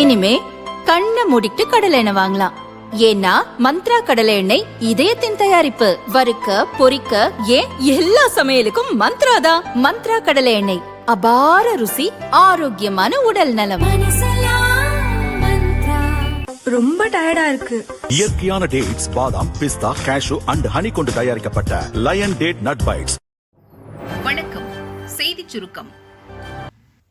இனிமே கண்ணை மூடிட்டு கடலை எண்ணெய் வாங்கலாம். ஏன்னா மந்த்ரா கடலை எண்ணெய் இதயத்தின் தயாரிப்பு. வறுக்க பொரிக்க ஏன் எல்லா சமையலுக்கும் மந்த்ரா தான். மந்த்ரா கடலை எண்ணெய், அபார ருசி, ஆரோக்கியமான உடல் நலம். ரொம்ப டயர்டா இருக்கு. இயற்கையான டேட்ஸ், பாதாம், பிஸ்தா, கேஷு அண்ட் ஹனி கொண்டு தயாரிக்கப்பட்ட லயன் டேட் நட் பைட்ஸ். வணக்கம். செய்தி சுருக்கம்.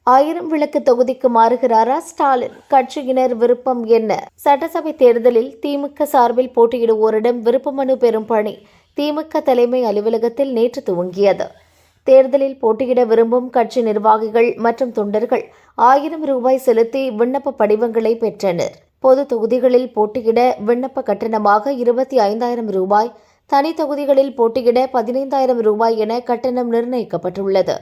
1000 விளக்கு தொகுதிக்கு மாறுகிறாரா ஸ்டாலின்? கட்சியினர் விருப்பம் என்ன? சட்டசபை தேர்தலில் திமுக சார்பில் போட்டியிடுவோரிடம் விருப்ப மனு பெறும் பணி திமுக தலைமை அலுவலகத்தில் நேற்று துவங்கியது. தேர்தலில் போட்டியிட விரும்பும் கட்சி நிர்வாகிகள் மற்றும் தொண்டர்கள் 1000 ரூபாய் செலுத்தி விண்ணப்ப படிவங்களை பெற்றனர். பொது தொகுதிகளில் போட்டியிட விண்ணப்ப கட்டணமாக 25,000 ரூபாய், தனி தொகுதிகளில் போட்டியிட 15,000 ரூபாய் என கட்டணம் நிர்ணயிக்கப்பட்டுள்ளது.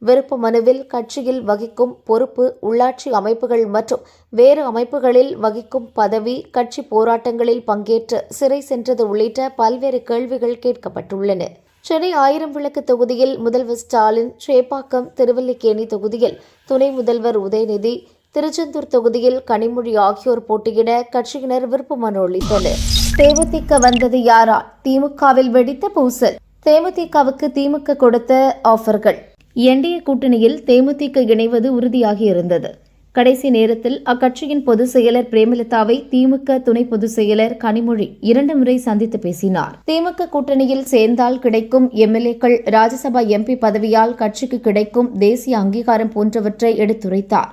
விருப்ப மனுவில் கட்சியில் வகிக்கும் பொறுப்பு, உள்ளாட்சி அமைப்புகள் மற்றும் வேறு அமைப்புகளில் வகிக்கும் பதவி, கட்சி போராட்டங்களில் பங்கேற்று சிறை சென்றது உள்ளிட்ட பல்வேறு கேள்விகள் கேட்கப்பட்டுள்ளன. சென்னை 1000 விளக்கு தொகுதியில் முதல்வர் ஸ்டாலின், சேப்பாக்கம், திருவல்லிக்கேணி தொகுதியில் துணை முதல்வர் உதயநிதி, திருச்செந்தூர் தொகுதியில் கனிமொழி ஆகியோர் போட்டியிட கட்சியினர் விருப்ப மனு அளித்தனர். தேமுதிக வந்தது யாரால்? திமுகவில் வெடித்த பூசல். தேமுதிகவுக்கு திமுக கொடுத்த ஆஃபர்கள். என்டிஏ கூட்டணியில் தேமுதிக இணைவது உறுதியாகி இருந்தது. கடைசி நேரத்தில் அக்கட்சியின் பொதுச் செயலர் பிரேமலதாவை திமுக துணை பொதுச் செயலர் கனிமொழி 2 முறை சந்தித்து பேசினார். திமுக கூட்டணியில் சேர்ந்தால் கிடைக்கும் எம்எல்ஏக்கள், ராஜ்யசபா எம்பி பதவியால் கட்சிக்கு கிடைக்கும் தேசிய அங்கீகாரம் போன்றவற்றை எடுத்துரைத்தார்.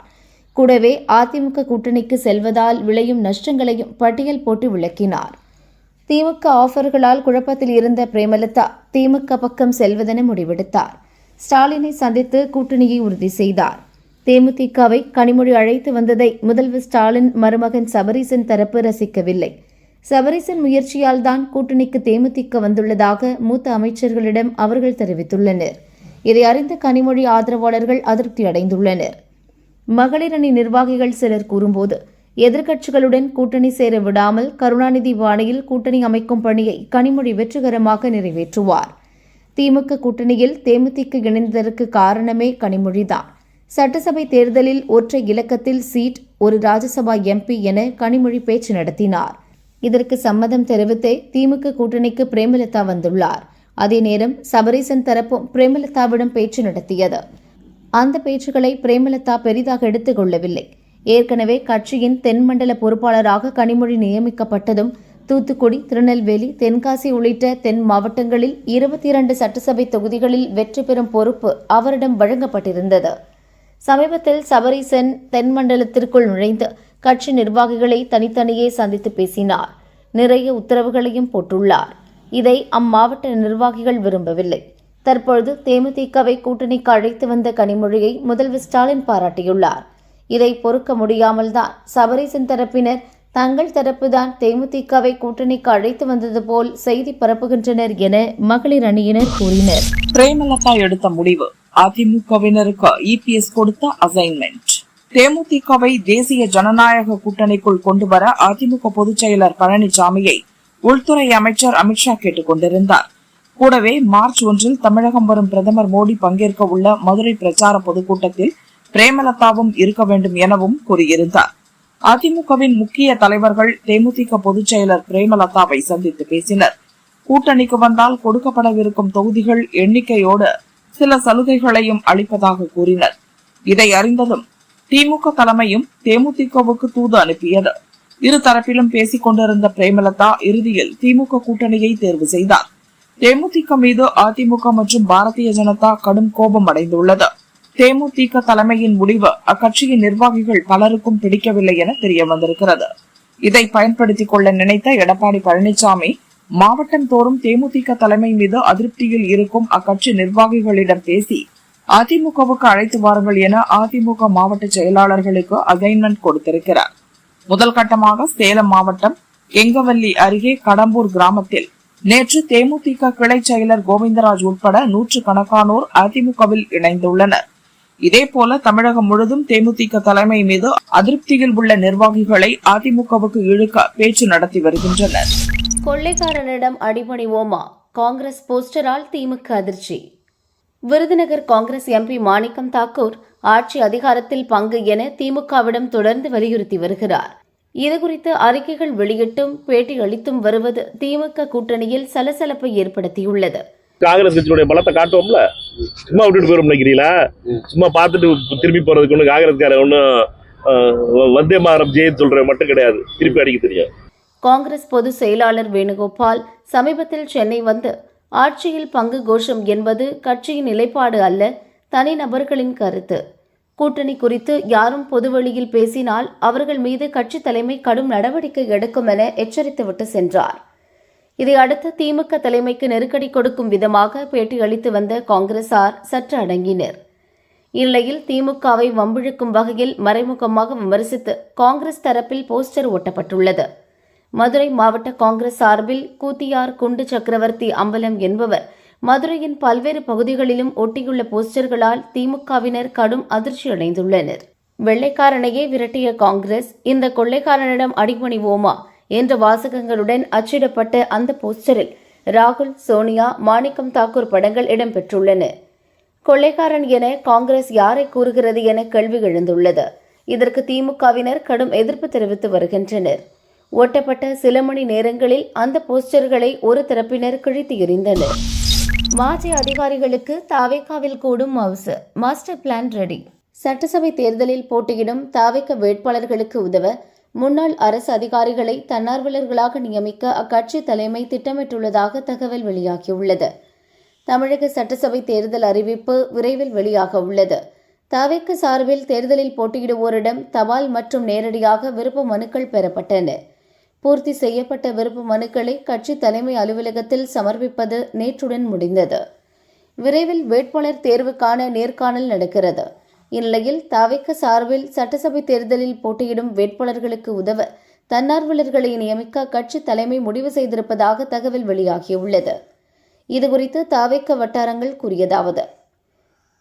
கூடவே அதிமுக கூட்டணிக்கு செல்வதால் விளையும் நஷ்டங்களையும் பட்டியல் போட்டு விளக்கினார். திமுக ஆஃபர்களால் குழப்பத்தில் இருந்த பிரேமலதா திமுக பக்கம் செல்வதென முடிவெடுத்தார். ஸ்டாலினை சந்தித்து கூட்டணியை உறுதி செய்தார். தேமுதிகவை கனிமொழி அழைத்து வந்ததை முதல்வர் ஸ்டாலின் மருமகன் சபரீசன் தரப்பு ரசிக்கவில்லை. சபரீசன் முயற்சியால் தான் கூட்டணிக்கு தேமுதிக வந்துள்ளதாக மூத்த அமைச்சர்களிடம் அவர்கள் தெரிவித்துள்ளனர். இதை அறிந்த கனிமொழி ஆதரவாளர்கள் அதிருப்தி அடைந்துள்ளனர். மகளிர் அணி நிர்வாகிகள் சிலர் கூறும்போது, எதிர்க்கட்சிகளுடன் கூட்டணி சேர விடாமல் கருணாநிதி பாணியில் கூட்டணி அமைக்கும் பணியை கனிமொழி வெற்றிகரமாக நிறைவேற்றுவார். திமுக கூட்டணியில் தேமுதிக இணைந்ததற்கு காரணமே கனிமொழிதான். சட்டசபை தேர்தலில் ஒற்றை இலக்கத்தில் சீட், ஒரு ராஜ்யசபா எம்பி என கனிமொழி பேச்சு நடத்தினார். இதற்கு சம்மதம் தெரிவித்தே திமுக கூட்டணிக்கு பிரேமலதா வந்துள்ளார். அதே நேரம் சபரீசன் தரப்பும் பிரேமலதாவிடம் பேச்சு நடத்தியது. அந்த பேச்சுக்களை பிரேமலதா பெரிதாக எடுத்துக் கொள்ளவில்லை. ஏற்கனவே கட்சியின் தென்மண்டல பொறுப்பாளராக கனிமொழி நியமிக்கப்பட்டதும் தூத்துக்குடி, திருநெல்வேலி, தென்காசி உள்ளிட்ட தென் மாவட்டங்களில் 22 சட்டசபை தொகுதிகளில் வெற்றி பெறும் பொறுப்பு அவரிடம் வழங்கப்பட்டிருந்தது. சமீபத்தில் சபரீசன் தென்மண்டலத்திற்குள் நுழைந்து கட்சி நிர்வாகிகளை தனித்தனியே சந்தித்து பேசினார். நிறைய உத்தரவுகளையும் போட்டுள்ளார். இதை அம்மாவட்ட நிர்வாகிகள் விரும்பவில்லை. தற்பொழுது தேமுதிகவை கூட்டணிக்கு அழைத்து வந்த கனிமொழியை முதல்வர் ஸ்டாலின் பாராட்டியுள்ளார். இதை பொறுக்க முடியாமல் தான் சபரீசன் தரப்பினர் தங்கள் தரப்புதான் தேமுதிகவை கூட்டணிக்கு அழைத்து வந்தது போல் செய்தி பரப்புகின்றனர் என மகளிர் அணியினர் கூறினர். பிரேமலதா எடுத்த முடிவு அதிமுகவினருக்கு இபிஎஸ் கொடுத்த அசைன்மெண்ட். தேமுதிகவை தேசிய ஜனநாயக கூட்டணிக்குள் கொண்டுவர அதிமுக பொதுச் செயலர் பழனிசாமியை உள்துறை அமைச்சர் அமித்ஷா கேட்டுக் கொண்டிருந்தார். கூடவே மார்ச் 1 தமிழகம் வரும் பிரதமர் மோடி பங்கேற்க உள்ள மதுரை பிரச்சார பொதுக்கூட்டத்தில் பிரேமலதாவும் இருக்க வேண்டும் எனவும் கூறியிருந்தார். அதிமுகவின் முக்கிய தலைவர்கள் தேமுதிக பொதுச் செயலர் பிரேமலதாவை சந்தித்து பேசினர். கூட்டணிக்கு வந்தால் கொடுக்கப்படவிருக்கும் தொகுதிகள் எண்ணிக்கையோடு சில சலுகைகளையும் அளிப்பதாக கூறினர். இதை அறிந்ததும் திமுக தலைமையும் தேமுதிகவுக்கு தூது அனுப்பியது. இரு தரப்பிலும் பேசிக் கொண்டிருந்த பிரேமலதா இறுதியில் திமுக கூட்டணியை தேர்வு செய்தார். தேமுதிக மீது அதிமுக மற்றும் பாரதிய ஜனதா கடும் கோபம் அடைந்துள்ளது. தேமுதிக தலைமையின் முடிவு அக்கட்சியின் நிர்வாகிகள் பலருக்கும் பிடிக்கவில்லை என தெரிய வந்திருக்கிறது. இதை பயன்படுத்திக் கொள்ள நினைத்த எடப்பாடி பழனிசாமி மாவட்டம் தோறும் தேமுதிக தலைமை மீது அதிருப்தியில் இருக்கும் அக்கட்சி நிர்வாகிகளிடம் பேசி அதிமுகவுக்கு அழைத்து வாருங்கள் என அதிமுக மாவட்ட செயலாளர்களுக்கு அசைன்மெண்ட் கொடுத்திருக்கிறார். முதல் கட்டமாக சேலம் மாவட்டம் கெங்கவல்லி அருகே கடம்பூர் கிராமத்தில் நேற்று தேமுதிக கிளை செயலர் கோவிந்தராஜ் உட்பட 100கணக்கானோர் அதிமுகவில் இணைந்துள்ளனர். இதேபோல தமிழகம் முழுதும் தேமுதிக தலைமை மீது அதிருப்தியில் உள்ள நிர்வாகிகளை அதிமுகவுக்கு இழுக்க பேச்சு நடத்தி வருகின்றனர். கொள்ளைக்காரனிடம் அடிபணிவோமா? காங்கிரஸ் போஸ்டரால் திமுக அதிர்ச்சி. விருதுநகர் காங்கிரஸ் எம்பி மாணிக்கம் தாக்கூர் ஆட்சி அதிகாரத்தில் பங்கு என திமுகவிடம் தொடர்ந்து வலியுறுத்தி வருகிறார். இதுகுறித்து அறிக்கைகள் வெளியிட்டும் பேட்டி அளித்தும் வருவது திமுக கூட்டணியில் சலசலப்பை ஏற்படுத்தியுள்ளது. காங்கிரஸ் கட்சியுடைய பலத்தை காட்டுவோம்ல, சும்மா விட்டுட்டு போயிடும் நினைக்கிறீங்களா? சும்மா பார்த்துட்டு திரும்பி போறதுக்கு ஒன்றும் காங்கிரஸ்கார ஒன்றும் வந்தே மாதரம் ஜெயின்னு சொல்ற மட்டும் கிடையாது, திருப்பி அடிக்க தெரியும். காங்கிரஸ் பொதுச் செயலாளர் வேணுகோபால் சமீபத்தில் சென்னை வந்து ஆட்சியில் பங்கு கோஷம் என்பது கட்சியின் நிலைப்பாடு அல்ல, தனிநபர்களின் கருத்து. கூட்டணி குறித்து யாரும் பொதுவெளியில் பேசினால் அவர்கள் மீது கட்சி தலைமை கடும் நடவடிக்கை எடுக்கும் என எச்சரித்துவிட்டு சென்றார். இதையடுத்து திமுக தலைமைக்கு நெருக்கடி கொடுக்கும் விதமாக பேட்டி அளித்து வந்த காங்கிரசார் சற்று அடங்கினர். இந்நிலையில் திமுகவை வம்பிழுக்கும் வகையில் மறைமுகமாக விமர்சித்து காங்கிரஸ் தரப்பில் போஸ்டர் ஒட்டப்பட்டுள்ளது. மதுரை மாவட்ட காங்கிரஸ் சார்பில் கூத்தியார் குண்டு சக்கரவர்த்தி அம்பலம் என்பவர் மதுரையின் பல்வேறு பகுதிகளிலும் ஒட்டியுள்ள போஸ்டர்களால் திமுகவினர் கடும் அதிர்ச்சி அடைந்துள்ளனர். வெள்ளைக்காரனையே விரட்டிய காங்கிரஸ் இந்த கொள்ளைக்காரனிடம் அடிபணிவோமா என்ற வாசகங்களுடன் அச்சிடப்பட்ட அந்த போஸ்டரில் ராகுல், சோனியா, மாணிக்கம் தாக்கூர் படங்கள் இடம்பெற்றுள்ளன. கொள்ளைக்காரன் என காங்கிரஸ் யாரை கூறுகிறது என கேள்வி எழுந்துள்ளது. இதற்கு திமுகவினர் கடும் எதிர்ப்பு தெரிவித்து வருகின்றனர். ஒட்டப்பட்ட சில மணி நேரங்களில் அந்த போஸ்டர்களை ஒரு தரப்பினர் கிழித்து எறிந்தனர். மாஜி அதிகாரிகளுக்கு தாவேகாவில் கூடும் மவுசு, மாஸ்டர் பிளான் ரெடி. சட்டசபை தேர்தலில் போட்டியிடும் தாவேக வேட்பாளர்களுக்கு உதவ முன்னாள் அரசு அதிகாரிகளை தன்னார்வலர்களாக நியமிக்க அக்கட்சி தலைமை திட்டமிட்டுள்ளதாக தகவல் வெளியாகியுள்ளது. தமிழக சட்டசபை தேர்தல் அறிவிப்பு விரைவில் வெளியாக உள்ளது. தாவேக சார்பில் தேர்தலில் போட்டியிடுவோரிடம் தபால் மற்றும் நேரடியாக விருப்ப மனுக்கள் பெறப்பட்டன. பூர்த்தி செய்யப்பட்ட விருப்ப மனுக்களை கட்சி தலைமை அலுவலகத்தில் சமர்ப்பிப்பது நேற்றுடன் முடிந்தது. விரைவில் வேட்பாளர் தேர்வுக்கான நேர்காணல் நடக்கிறது. இந்நிலையில் தாவேக சார்பில் சட்டசபை தேர்தலில் போட்டியிடும் வேட்பாளர்களுக்கு உதவ தன்னார்வலர்களை நியமிக்க கட்சி தலைமை முடிவு செய்திருப்பதாக தகவல் வெளியாகியுள்ளது. இதுகுறித்து தாவேக வட்டாரங்கள் கூறியதாவது: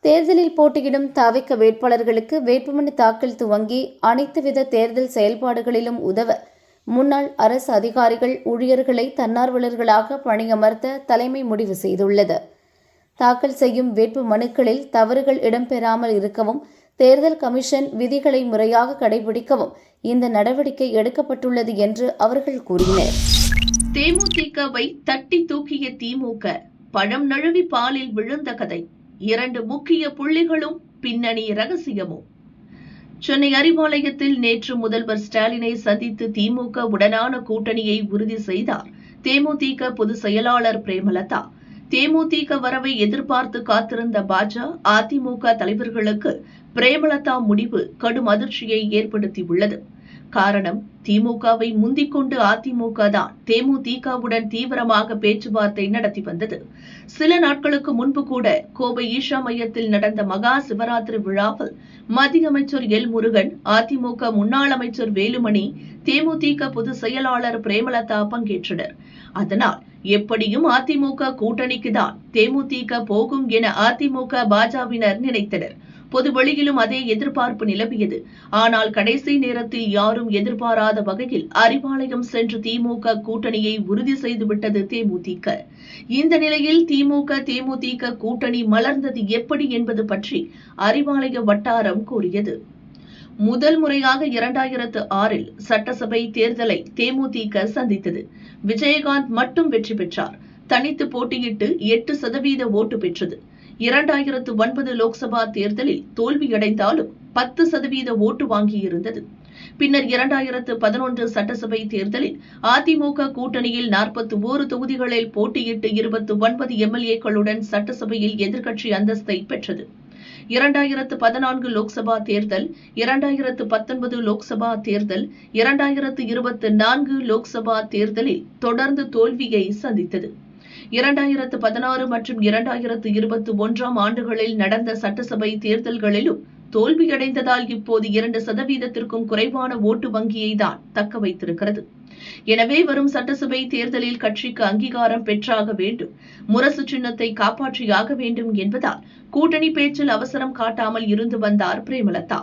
தேர்தலில் போட்டியிடும் தாவேக வேட்பாளர்களுக்கு வேட்புமனு தாக்கல் துவங்கி அனைத்து வித தேர்தல் செயல்பாடுகளிலும் உதவ முன்னாள் அரசு அதிகாரிகள், ஊழியர்களை தன்னார்வலர்களாக பணியமர்த்த தலைமை முடிவு செய்துள்ளது. தாக்கல் செய்யும் வேட்பு மனுக்களில் தவறுகள் இடம்பெறாமல் இருக்கவும் தேர்தல் கமிஷன் விதிகளை முறையாக கடைபிடிக்கவும் இந்த நடவடிக்கை எடுக்கப்பட்டுள்ளது என்று அவர்கள் கூறினர். தேமுதிகவை தட்டி தூக்கிய திமுக, பழம் நழுவி பாலில் விழுந்த கதை, 2 முக்கிய புள்ளிகளும் பின்னணி ரகசியமும். சென்னை அறிவாலயத்தில் நேற்று முதல்வர் ஸ்டாலினை சந்தித்து திமுக உடனான கூட்டணியை உறுதி செய்தார் தேமுதிக பொதுச் செயலாளர் பிரேமலதா. தேமுதிக வரவை எதிர்பார்த்து காத்திருந்த அதிமுக தலைவர்களுக்கு பிரேமலதா முடிவு கடும் அதிர்ச்சியை ஏற்படுத்தியுள்ளது. காரணம், திமுகவை முந்திக் கொண்டு அதிமுக தான் தேமுதிகவுடன் தீவிரமாக பேச்சுவார்த்தை நடத்தி வந்தது. சில நாட்களுக்கு முன்பு கூட கோவை ஈஷா மையத்தில் நடந்த மகா சிவராத்திரி விழாவில் மத்திய அமைச்சர் எல் முருகன், அதிமுக முன்னாள் அமைச்சர் வேலுமணி, தேமுதிக பொதுச் செயலாளர் பிரேமலதா பங்கேற்றனர். அதனால் எப்படியும் அதிமுக கூட்டணிக்கு தான் தேமுதிக போகும் என அதிமுக பாஜவினர் நினைத்தனர். பொது வெளியிலும் அதே எதிர்பார்ப்பு நிலவியது. ஆனால் கடைசி நேரத்தில் யாரும் எதிர்பாராத வகையில் அறிவாலயம் சென்று திமுக கூட்டணியை உறுதி செய்துவிட்டது தேமுதிக. இந்த நிலையில் தேமுதிக கூட்டணி மலர்ந்தது எப்படி என்பது பற்றி அறிவாலய வட்டாரம் கூறியது. முதல் முறையாக 2006 சட்டசபை தேர்தலை தேமுதிக சந்தித்தது. விஜயகாந்த் மட்டும் வெற்றி பெற்றார். தனித்து போட்டியிட்டு 8% ஓட்டு பெற்றது. 2009 லோக்சபா தேர்தலில் தோல்வியடைந்தாலும் 10% ஓட்டு வாங்கியிருந்தது. பின்னர் 2011 சட்டசபை தேர்தலில் அதிமுக கூட்டணியில் 41 தொகுதிகளில் போட்டியிட்டு 29 எம்எல்ஏக்களுடன் சட்டசபையில் எதிர்க்கட்சி அந்தஸ்தை பெற்றது. 2014 லோக்சபா தேர்தல், 2019 லோக்சபா தேர்தல், 2024 லோக்சபா தேர்தலில் தொடர்ந்து தோல்வியை சந்தித்தது. 2016 மற்றும் 2021 ஆண்டுகளில் நடந்த சட்டசபை தேர்தல்களிலும் தோல்வியடைந்ததால் இப்போது 2%த்திற்கும் குறைவான ஓட்டு வங்கியை தான் தக்க வைத்திருக்கிறது. எனவே வரும் சட்டசபை தேர்தலில் கட்சிக்கு அங்கீகாரம் பெற்றாக வேண்டும், முரசு சின்னத்தை காப்பாற்றியாக வேண்டும் என்பதால் கூட்டணி பேச்சில் அவசரம் காட்டாமல் இருந்து வந்தார் பிரேமலதா.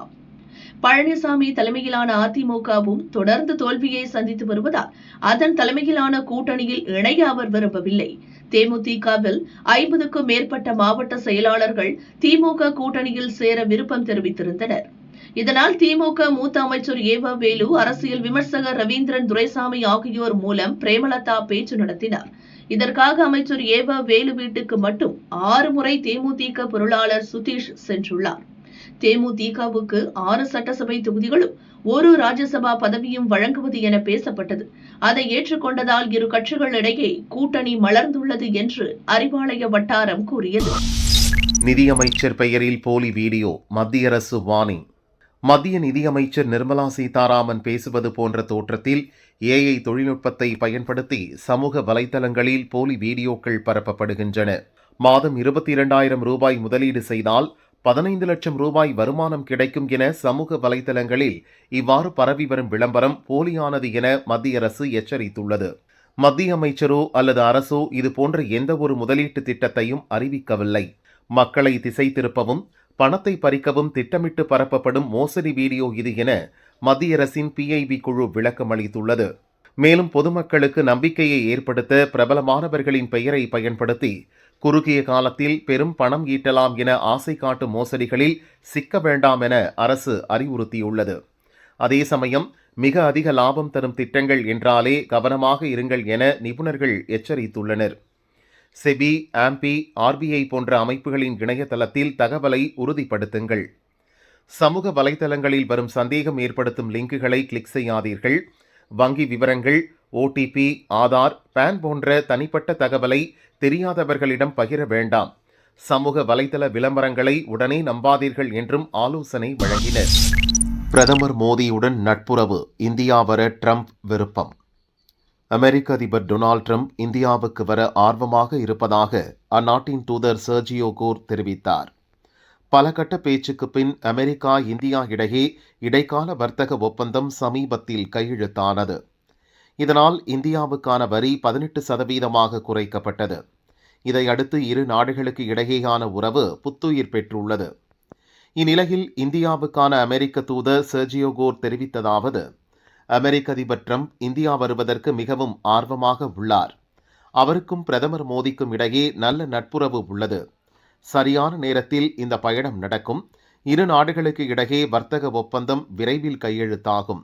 பழனிசாமி தலைமையிலான அதிமுகவும் தொடர்ந்து தோல்வியை சந்தித்து வருவதால் அதன் தலைமையிலான கூட்டணியில் இணைய அவர் விரும்பவில்லை. தேமுதிகவில் 50க்கும் மேற்பட்ட மாவட்ட செயலாளர்கள் திமுக கூட்டணியில் சேர விருப்பம் தெரிவித்திருந்தனர். இதனால் திமுக மூத்த அமைச்சர் ஏவா வேலு, அரசியல் விமர்சகர் ரவீந்திரன் துரைசாமி ஆகியோர் மூலம் பிரேமலதா பேச்சு நடத்தினார். இதற்காக அமைச்சர் ஏவா வேலு வீட்டுக்கு மட்டும் 6 முறை தேமுதிக பொருளாளர் சுதீஷ் சென்றுள்ளார். தேமுதிகவுக்கு 6 சட்டசபை தொகுதிகளும் 1 ராஜ்யசபா பதவியும் வழங்குவது என பேசப்பட்டது. அதை ஏற்றுக்கொண்டதால் இரு கட்சிகளிடையே கூட்டணி மலர்ந்துள்ளது என்று அறிவாலய வட்டாரம் கூறியது. நிதியமைச்சர் பெயரில் போலி வீடியோ, மத்திய அரசு வார்னிங். மத்திய நிதியமைச்சர் நிர்மலா சீதாராமன் பேசுவது போன்ற தோற்றத்தில் ஏஐ தொழில்நுட்பத்தை பயன்படுத்தி சமூக வலைதளங்களில் போலி வீடியோக்கள் பரப்பப்படுகின்றன. மாதம் 22,000 ரூபாய் முதலீடு செய்தால் 15 லட்சம் ரூபாய் வருமானம் கிடைக்கும் என சமூக வலைதளங்களில் இவ்வாறு பரவி வரும் விளம்பரம் போலியானது என மத்திய அரசு எச்சரித்துள்ளது. மத்திய அமைச்சரோ அல்லது அரசோ இதுபோன்ற எந்த ஒரு முதலீட்டு திட்டத்தையும் அறிவிக்கவில்லை. மக்களை திசை திருப்பவும் பணத்தை பறிக்கவும் திட்டமிட்டு பரப்பப்படும் மோசடி வீடியோ இது என மத்திய அரசின் PIB குழு விளக்கம் அளித்துள்ளது. மேலும் பொதுமக்களுக்கு நம்பிக்கையை ஏற்படுத்த பிரபலமானவர்களின் பெயரை பயன்படுத்தி குறுகிய காலத்தில் பெரும் பணம் ஈட்டலாம் என ஆசை காட்டும் மோசடிகளில் சிக்க வேண்டாம் என அரசு அறிவுறுத்தியுள்ளது. அதே சமயம் மிக அதிக லாபம் தரும் திட்டங்கள் என்றாலே கவனமாக இருங்கள் என நிபுணர்கள் எச்சரித்துள்ளனர். செபி, ஆம்பி, RBI போன்ற அமைப்புகளின் இணையதளத்தில் தகவலை உறுதிப்படுத்துங்கள். சமூக வலைதளங்களில் வரும் சந்தேகம் ஏற்படுத்தும் லிங்குகளை கிளிக் செய்யாதீர்கள். வங்கி விவரங்கள், OTP, ஆதார், பான் போன்ற தனிப்பட்ட தகவலை தெரியாதவர்களிடம் பகிர வேண்டாம். சமூக வலைதள விளம்பரங்களை உடனே நம்பாதீர்கள் என்றும் ஆலோசனை வழங்கினர். பிரதமர் மோடியுடன் நட்புறவு, இந்தியா வர ட்ரம்ப் விருப்பம். அமெரிக்க அதிபர் டொனால்ட் ட்ரம்ப் இந்தியாவுக்கு வர ஆர்வமாக இருப்பதாக அந்நாட்டின் தூதர் சர்ஜியோ கோர் தெரிவித்தார். பல கட்ட பேச்சுக்கு பின் அமெரிக்கா இந்தியா இடையே இடைக்கால வர்த்தக ஒப்பந்தம் சமீபத்தில் கையெழுத்தானது. இதனால் இந்தியாவுக்கான வரி 18% குறைக்கப்பட்டது. இதையடுத்து இரு நாடுகளுக்கு இடையேயான உறவு புத்துயிர் பெற்றுள்ளது. இந்நிலையில் இந்தியாவுக்கான அமெரிக்க தூதர் சர்ஜியோ கோர் தெரிவித்ததாவது: அமெரிக்க அதிபர் ட்ரம்ப் இந்தியா வருவதற்கு மிகவும் ஆர்வமாக உள்ளார். அவருக்கும் பிரதமர் மோடிக்கும் இடையே நல்ல நட்புறவு உள்ளது. சரியான நேரத்தில் இந்த பயணம் நடக்கும். இரு நாடுகளுக்கு இடையே வர்த்தக ஒப்பந்தம் விரைவில் கையெழுத்தாகும்.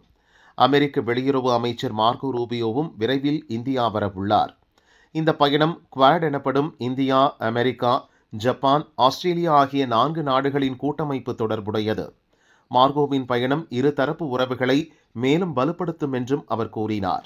அமெரிக்க வெளியுறவு அமைச்சர் மார்கோ ரூபியோவும் விரைவில் இந்தியா வரவுள்ளார். இந்த பயணம் குவாட் எனப்படும் இந்தியா, அமெரிக்கா, ஜப்பான், ஆஸ்திரேலியா ஆகிய 4 நாடுகளின் கூட்டமைப்பு தொடர்புடையது. மார்கோவின் பயணம் இருதரப்பு உறவுகளை மேலும் வலுப்படுத்தும் என்றும் அவர் கூறினார்.